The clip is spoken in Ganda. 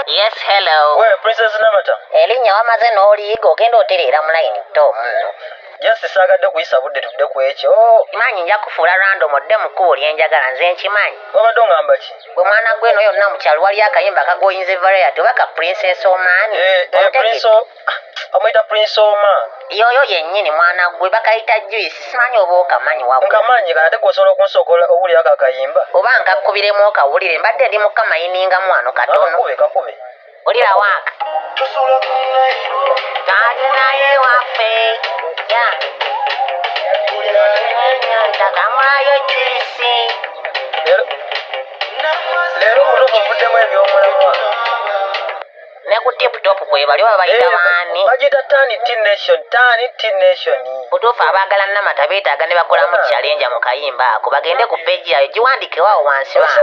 Yes, hello. Where, Princess Namata? Erinnya wamaze n'oliyiga ogenda otereera mu layini to muno. Just saagadde kuyisa budde tudde ku ekyo. Kimanyi nja kufuula random odde mu kkubo lyenjagala nze nkimanyi. Wabadde ongamba ki? Bwe mwana gweno yonna mu kyalo wali akayimba kagoyinze variety oba ka Princess Omani. Prince amuyita Prince Oma. Yoyo yennyini mwana gwe bakayita Juice. Simanyi oba okamanyi wabula. Nkamanyi kati osobola okunsookola owulira ako akayimba. Oba nkakubiremu okawulire mbadde ndi mu kamayiningamu wano katono. Kakube. Olira waaka. Tali naye waffe. Ya. Takamulayo Juice. Leero mutofu ovuddemu ebyomulamwa. Ne ku tip-top kwe bali baba bayita baani. Bagiyita Tani Teen Nation. Butuufu abaagala Namata beetaaga ne bakolamu challenge mu kayimba ako bagende ku page yayo giwandikewo awo wansi wansi.